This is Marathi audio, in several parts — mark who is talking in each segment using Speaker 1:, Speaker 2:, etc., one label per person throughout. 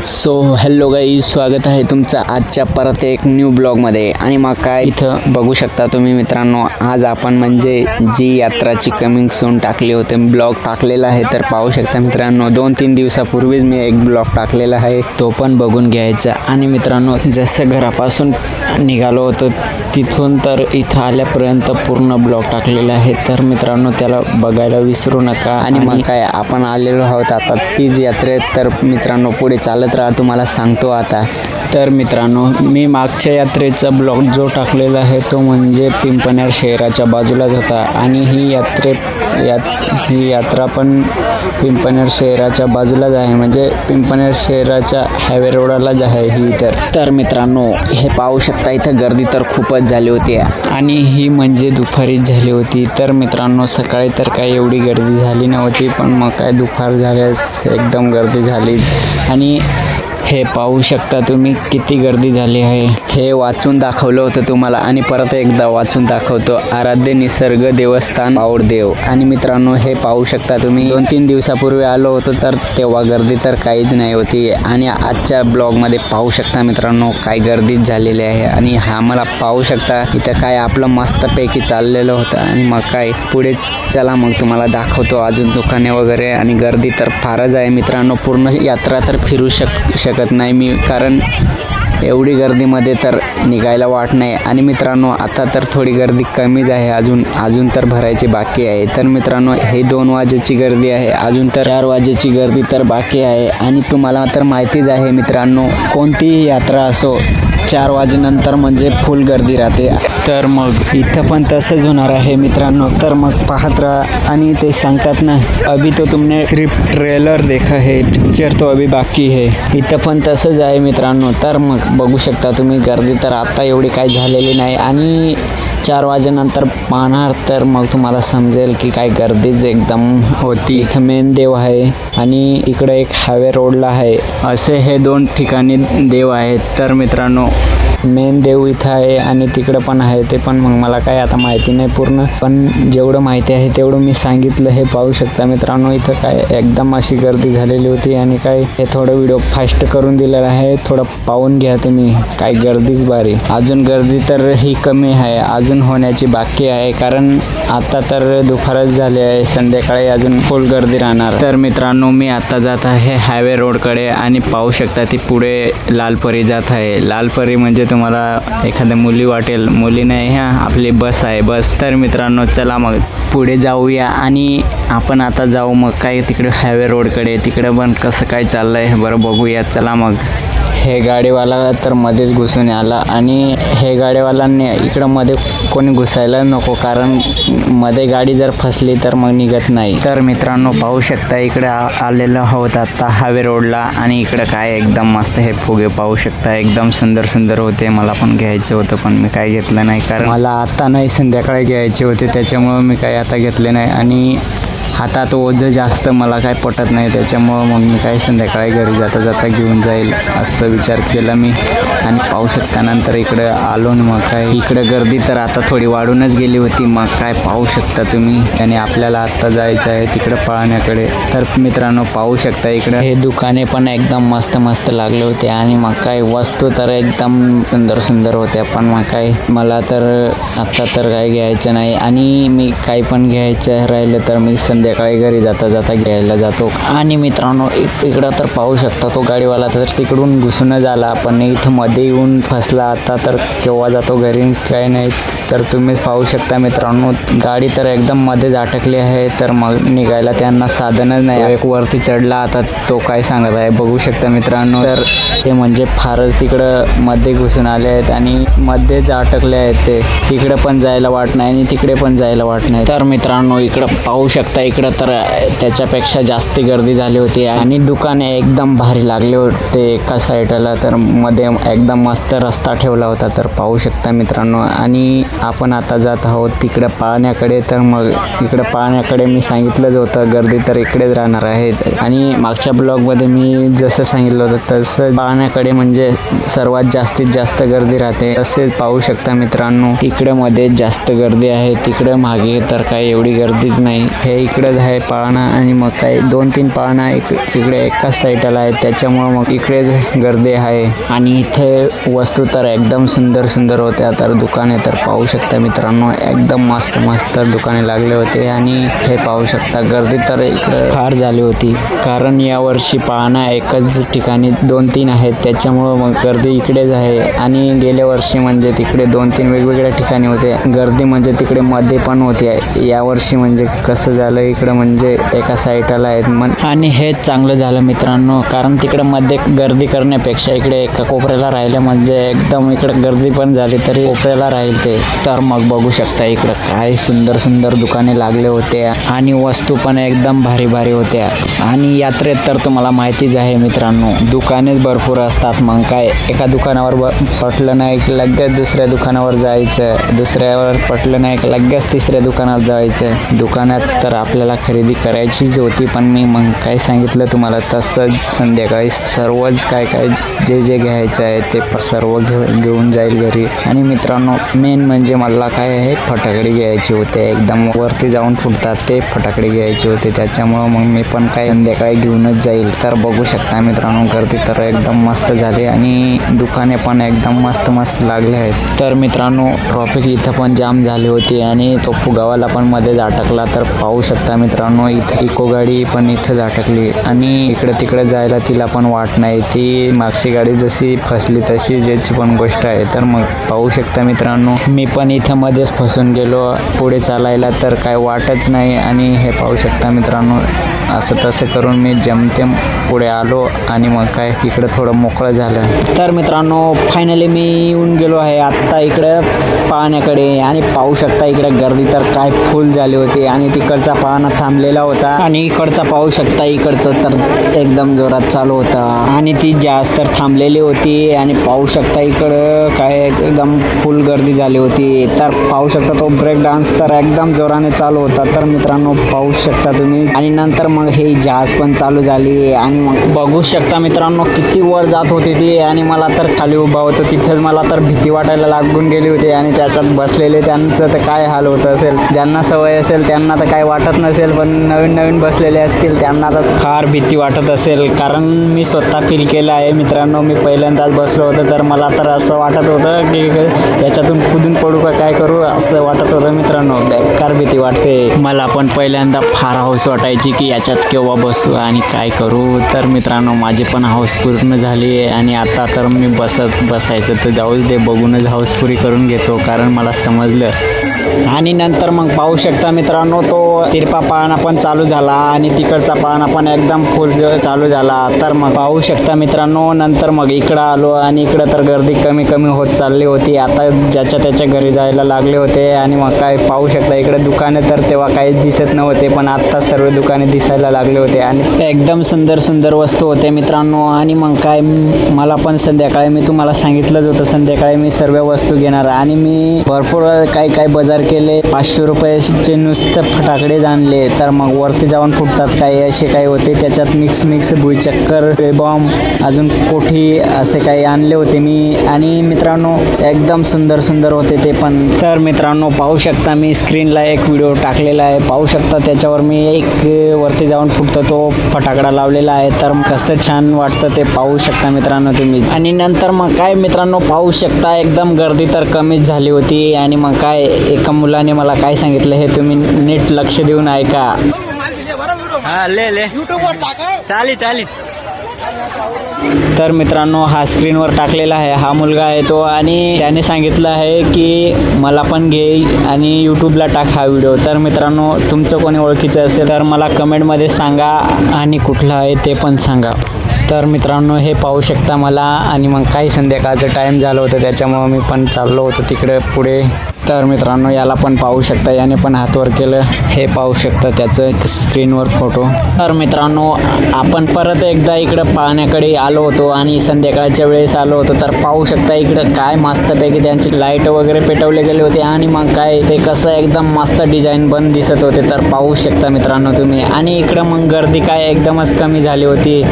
Speaker 1: सो हॅलो गाईज, स्वागत आहे तुमचं आजच्या परत एक न्यू ब्लॉगमध्ये. आणि मग काय इथं बघू शकता तुम्ही मित्रांनो, आज आपण म्हणजे जी यात्राची कमिंग सून टाकली होते ब्लॉग टाकलेला आहे. तर पाहू शकता मित्रांनो, 2-3 दिवसापूर्वीच मी एक ब्लॉग टाकलेला आहे, तो पण बघून घ्यायचा. आणि मित्रांनो, जसं घरापासून निघालो होतो तिथून तर इथं आल्यापर्यंत पूर्ण ब्लॉग टाकलेला आहे. तर मित्रांनो, त्याला बघायला विसरू नका. आणि मग काय आपण आलेलो आहोत आता तीच यात्रेत. तर मित्रांनो, पुढे चालत राहा, तुम्हाला सांगतो आता. तर मित्रांनो, मी मागच्या यात्रेचा ब्लॉग जो टाकलेला आहे तो म्हणजे पिंपणेर शहराच्या बाजूलाच होता. आणि ही यात्रा पण पिंपणेर शहराच्या बाजूलाच आहे, म्हणजे पिंपणेर शहराच्या हायवे रोडलाच आहे ही. तर मित्रांनो, हे पाहू शकता इथं गर्दी तर खूपच झाली होती. आणि ही म्हणजे दुपारीच झाली होती. तर मित्रांनो, सकाळी तर काही एवढी गर्दी झाली नव्हती, पण मग काय दुपार झाल्यास एकदम गर्दी झाली. आणि हे पाहू शकता तुम्ही किती गर्दी झाली आहे. हे वाचून दाखवलं होतं तुम्हाला आणि परत एकदा वाचून दाखवतो. आराध्य निसर्ग देवस्थान पाऊडदेव. आणि मित्रांनो, हे पाहू शकता तुम्ही 2-3 दिवसापूर्वी आलो होतो तर तेव्हा गर्दी तर काहीच नाही होती. आणि आजच्या ब्लॉगमध्ये पाहू शकता मित्रांनो, काय गर्दीच झालेली आहे. आणि हा मला पाहू शकता इथं काय आपलं मस्तपैकी चाललेलं होतं. आणि मग काय पुढे चला, मग तुम्हाला दाखवतो अजून दुकाने वगैरे. आणि गर्दी तर फारच आहे मित्रांनो, पूर्ण यात्रा तर फिरू शकत नाही मी, कारण एवढी गर्दीमध्ये तर निघायला वाट नाही. आणि मित्रांनो, आता तर थोडी गर्दी कमीच आहे, अजून तर भरायची बाकी आहे. तर मित्रांनो, हे 2 वाजेची गर्दी आहे, अजून तर 4 वाजेची गर्दी तर बाकी आहे. आणि तुम्हाला तर माहितीच आहे मित्रांनो, कोणतीही यात्रा असो 4 वाजेनंतर म्हणजे फुल गर्दी राहते. तर मग इथं पण तसंच होणार आहे मित्रांनो. तर मग पाहत राहा. आणि ते सांगतात ना, अभी तो तुमने सिर्फ ट्रेलर देखा है, पिक्चर तो अभी बाकी है. इथं पण तसंच आहे मित्रांनो. तर मग बघू शकता तुम्ही, गर्दी तर आता एवढी काही झालेली नाही. आणि 4 वाजेनंतर पाहणार तर मग तुम्हाला समजेल की काय गर्दीच एकदम होती. इथं मेन देव आहे आणि इकडे एक हायवे रोडला आहे. असे हे 2 ठिकाणी देव आहेत. तर मित्रांनो, मेन देव इथं आहे आणि तिकडं पण आहे. ते पण मग मला काय आता माहिती नाही पूर्ण, पण जेवढं माहिती आहे तेवढं मी सांगितलं. हे पाहू शकता मित्रांनो, इथं काय एकदम अशी गर्दी झालेली होती. आणि काय हे थोडं व्हिडिओ फास्ट करून दिलेला आहे, थोडं पाहून घ्या तुम्ही. काय गर्दीच भारी. अजून गर्दी तर ही कमी आहे, अजून होण्याची बाकी आहे, कारण आता तर दुपारच झाले आहे, संध्याकाळी अजून फुल गर्दी राहणार. तर मित्रांनो, मी आता जात आहे हायवे रोडकडे. आणि पाहू शकता ती पुढे लालपरी जात आहे. लालपरी म्हणजे तुम्हाला एखाद्या मुली वाटेल, मुली नाही, ह्या आपली बस आहे, बस. तर मित्रांनो, चला मग पुढे जाऊया. आणि आपण आता जाऊ मग काय तिकडे हायवे रोडकडे. तिकडे पण कसं काय चाललं आहे बरं बघूया. चला मग. हे गाडीवाला तर मध्येच घुसून आला. आणि हे गाडीवाल्यांनी इकडं मध्ये कोणी घुसायला नको, कारण मध्ये गाडी जर फसली तर मग निघत नाही. तर मित्रांनो, पाहू शकता इकडे आलेलो आहोत आता हायवे रोडला. आणि इकडं काय एकदम मस्त हे फुगे पाहू शकता, एकदम सुंदर होते. मला पण घ्यायचं होतं, पण मी काय घेतलं नाही, कारण मला आता नाही, संध्याकाळी घ्यायचे होते, त्याच्यामुळं मी काय आता घेतले नाही. आणि हातात ओझं जास्त मला काय पटत नाही, त्याच्यामुळं मग मी काय संध्याकाळी घरी जाता घेऊन जाईल असं विचार केला मी. आणि पाहू शकता नंतर इकडे आलो. मग काय इकडे गर्दी तर आता थोडी वाढूनच गेली होती. मग काय पाहू शकता तुम्ही. आणि आपल्याला आता जायचं आहे तिकडे पाळण्याकडे. तर मित्रांनो, पाहू शकता इकडे हे दुकाने पण एकदम मस्त लागले होते. आणि मग काय वस्तू तर एकदम सुंदर होत्या, पण मग काय मला तर आता तर काय घ्यायचं नाही. आणि मी काही पण घ्यायचं राहिलं तर मी संध्याकाळी घरी जाता घ्यायला जातो. आणि मित्रांनो, इकडं तर पाहू शकता तो गाडीवाला तर तिकडून घुसूनच आला, पण इथं मध्ये येऊन फसला. आता तर केव्हा जातो घरी काय नाही. तर तुम्हीच पाहू शकता मित्रांनो, गाडी तर एकदम मध्येच अटकली आहे. तर मग निघायला त्यांना साधनच नाही. एक वरती चढला, आता तो काय सांगत आहे बघू शकता मित्रांनो. तर ते म्हणजे फारच तिकडं मध्ये घुसून आले आहेत आणि मध्येच अटकले आहेत. ते तिकडे पण जायला वाट नाही आणि तिकडे पण जायला वाट नाही. तर मित्रांनो, इकडं पाहू शकता, इकडं तर त्याच्यापेक्षा जास्त गर्दी झाली होती. आणि दुकाने एकदम भारी लागले होते एका साईडला. तर मध्ये एकदम मस्त रस्ता ठेवला होता. तर पाहू शकता मित्रांनो. आणि आपण आता जात आहोत तिकडे पाळण्याकडे. तर मग इकडे पाळण्याकडे मी सांगितलंच होतं, गर्दी तर इकडेच राहणार आहे. आणि मागच्या ब्लॉगमध्ये मी जसं सांगितलं होतं तसं पाळण्याकडे म्हणजे सर्वात जास्तीत जास्त गर्दी राहते. तसेच पाहू शकता मित्रांनो, इकडे मध्ये जास्त गर्दी आहे, तिकडे मागे तर काही एवढी गर्दीच नाही. हे इकडे इकडेच आहे पाळणा आणि मग काय 2-3 पाळणा इकडे एकाच साईडला आहे, त्याच्यामुळं मग इकडेच गर्दी आहे. आणि इथे वस्तू तर एकदम सुंदर सुंदर होत्या. तर दुकाने तर पाहू शकता मित्रांनो, एकदम मस्त मस्त दुकाने लागले होते. आणि हे पाहू शकता गर्दी तर इकडे फार झाली होती, कारण यावर्षी पाळणा एकच ठिकाणी 2-3 आहेत, त्याच्यामुळं मग गर्दी इकडेच आहे. आणि गेल्या वर्षी म्हणजे तिकडे 2-3 वेगवेगळ्या ठिकाणी होते गर्दी, म्हणजे तिकडे मध्ये पण होती. यावर्षी म्हणजे कसं झालं इकडं म्हणजे एका साईडला आहेत आणि हेच चांगलं झालं मित्रांनो, कारण तिकडे मध्ये गर्दी करण्यापेक्षा इकडे एका कोपऱ्याला राहिलं म्हणजे एकदम इकडे गर्दी पण झाली तरी कोपऱ्याला राहील ते. तर मग बघू शकता इकडं काय सुंदर सुंदर दुकाने लागले होते आणि वस्तू पण एकदम भारी भारी होत्या. आणि यात्रेत तर तुम्हाला माहितीच आहे मित्रांनो, दुकानेच भरपूर असतात. मग काय एका दुकानावर पटलं नाही की लगेच दुसऱ्या दुकानावर जायचं, दुसऱ्यावर पटलं नाही की लगेच तिसऱ्या दुकानावर जायचं. दुकानात तर आपल्याला खरेदी करायचीच होती, पण मी मग काय सांगितलं तुम्हाला तसंच संध्याकाळी सर्वच काय काय जे घ्यायचं आहे ते सर्व घेऊन जाईल घरी. आणि मित्रांनो मेन म्हणजे मला काय आहे फटाकडे घ्यायचे होते, एकदम वरती जाऊन फुटतात ते फटाकडे घ्यायचे होते, त्याच्यामुळं मग मी पण काय संध्याकाळी घेऊनच जाईल. तर बघू शकता मित्रांनो गर्दी तर एकदम मस्त झाली आणि दुकाने पण एकदम मस्त मस्त लागले आहेत. तर मित्रांनो ट्रॉफिक इथं पण जाम झाली होती आणि तो फुगावाला पण मध्येच अटकला. तर पाहू शकता मित्रांनो इथं इको गाडी पण इथंच अटकली आणि इकडे तिकडे जायला तिला पण वाट नाही, ती मागची गाडी जशी फसली तशी ज्याची पण गोष्ट आहे. तर मग पाहू शकता मित्रांनो मी पण इथं मध्येच फसून गेलो, पुढे चालायला तर काय वाटच नाही. आणि हे पाहू शकता मित्रांनो असं तसं करून मी जमतेम पुढे आलो आणि मग काय इकडं थोडं मोकळं झालं. तर मित्रांनो फायनली मी येऊन गेलो आहे आत्ता इकडं पाहण्याकडे आणि पाहू शकता इकडे गर्दी तर काय फुल झाली होती आणि तिकडचा पाळणा थांबलेला होता आणि इकडचा पाहू शकता इकडचं तर एकदम जोरात चालू होता आणि ती जास्त तर थांबलेली होती. आणि पाहू शकता इकडं काय एकदम फुल गर्दी झाली होती. तर पाहू शकता तो ब्रेक डान्स तर एकदम जोराने चालू होता. तर मित्रांनो पाहू शकता तुम्ही. आणि नंतर मग हे जहाज पण चालू झाली आणि मग बघू शकता मित्रांनो किती वर जात होती ती आणि मला तर खाली उभा होतो तिथेच मला तर भीती वाटायला लागून गेली होती. आणि त्याच्यात बसलेले त्यांचं तर काय हाल होत असेल, ज्यांना सवय असेल त्यांना तर काय वाटत नसेल, पण नवीन नवीन बसलेले असतील त्यांना तर फार भीती वाटत असेल. कारण मी स्वतः फील केलं आहे मित्रांनो, मी पहिल्यांदाच बसलो होतं तर मला तर असं वाटत होतं की याच्यातून कुदून पडू का काय करू असं वाटत होतं मित्रांनो, बेकार भीती वाटते. मला पण पहिल्यांदा फार हौस वाटायची की याच्यात केव्हा बसू आणि काय करू. तर मित्रांनो माझी पण हौस पूर्ण झाली आणि आता तर मी बसायचं तर जाऊच दे, बघूनच हौस पुरी करून घेतो कारण मला समजलं. आणि नंतर मग पाहू शकता मित्रांनो तो तिरपा पाळणा पण चालू झाला आणि तिकडचा पाळणा पण एकदम फुल चालू झाला. तर मग पाहू शकता मित्रांनो नंतर मग इकडं आलो आणि इकडं तर गर्दी कमी कमी होत चालली होती. आता ज्याच्या त्याच्या घरी जायला लागले होते आणि मग काय पाहू शकता इकडे दुकाने तर तेव्हा काहीच दिसत नव्हते, पण आत्ता सर्व दुकाने दिसायला लागले होते आणि एकदम सुंदर सुंदर वस्तू होते मित्रांनो. आणि मग काय मला पण संध्याकाळी मी तुम्हाला सांगितलंच होतं संध्याकाळी मी सर्व वस्तू घेणार आणि मी भरपूर काय बाजार केले. 500 रुपयाचे नुसतं फटाकडे आणले. तर मग वरती जाऊन फुटतात काही असे काही होते, त्याच्यात मिक्स भुईचक्कर बॉम्ब अजून कोठी असे काही आणले होते मी. आणि मित्रांनो एकदम सुंदर सुंदर होते ते पण. तर मित्रांनो पाहू शकता मी स्क्रीनला एक व्हिडिओ टाकलेला आहे, पाहू शकता त्याच्यावर मी एक वरती जाऊन फुटतो तो फटाकडा लावलेला आहे. तर कसं छान वाटतं ते पाहू शकता मित्रांनो तुम्ही. आणि नंतर मग काय मित्रांनो पाहू शकता एकदम गर्दी तर कमीच झाली होती. आणि मग काय एका मुलाने मला काय सांगितलं हे तुम्ही नीट लक्ष देऊन ऐका. हा ले चाली. तर मित्रांनो हा स्क्रीनवर टाकलेला आहे, हा मुलगा आहे तो आणि त्याने सांगितलं आहे की मला पण घे आणि यूट्यूबला टाक हा व्हिडिओ. तर मित्रांनो तुमचं कोणी ओळखीचं असेल तर मला कमेंटमध्ये सांगा आणि कुठलं आहे ते पण सांगा. तर मित्रांनो हे पाहू शकता मला. आणि मग काही संध्याकाळचं टाईम झालं होतं त्याच्यामुळं मी पण चाललो होतो तिकडे पुढे. तर मित्रांनो याला पण पाहू शकता, याने पण हातवर केलं, हे पाहू शकता त्याचं स्क्रीनवर फोटो. तर मित्रांनो आपण परत एकदा इकडं पाहण्याकडे आलो होतो आणि संध्याकाळच्या वेळेस आलो होतो. तर पाहू शकता इकडं काय मस्तपैकी त्यांची लाईट वगैरे पेटवले गेले होते आणि मग काय ते कसं एकदम मस्त डिझाईन बन दिसत होते. तर पाहू शकता मित्रांनो तुम्ही. आणि इकडं मग गर्दी काय एकदमच कमी झाली होती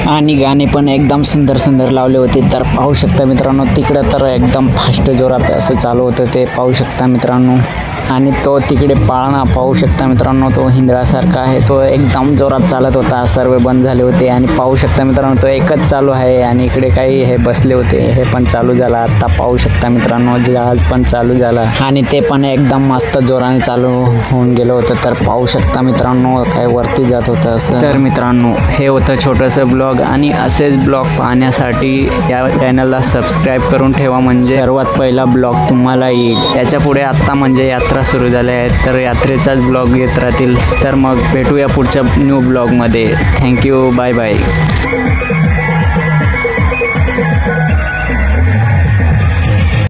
Speaker 1: आणि गाणे पण एकदम सुंदर सुंदर लावले होते. तर पाहू शकता मित्रांनो तिकडं तर एकदम फास्ट जोरात असं चालू होतं ते पाहू शकता. शकता मित्रांनो. आणि तो तिकडे पाळणा पाहू शकता मित्रांनो, तो हिंदळासारखा आहे. तो एकदम जोरात चालत होता, सर्व बंद झाले होते. आणि पाहू शकता मित्रांनो, तो एकच चालू आहे. आणि इकडे काही हे बसले होते, हे पण चालू झाला. आता पाहू शकता मित्रांनो, जहाज पण चालू झाला आणि ते पण एकदम मस्त जोराने चालू होऊन गेलं होतं. तर पाहू शकता मित्रांनो, काय वरती जात होतं असं. तर मित्रांनो, हे होतं छोटंसं ब्लॉग. आणि असेच ब्लॉग पाहण्यासाठी या चॅनलला सबस्क्राईब करून ठेवा, म्हणजे सर्वात पहिला ब्लॉग तुम्हाला येईल. त्याच्या पुढे आत्ता म्हणजे यात्रा सुरू झाल्या आहेत, तर यात्रेचाच ब्लॉग येत राहतील. तर मग भेटूया पुढच्या न्यू ब्लॉगमध्ये. Thank you, bye bye.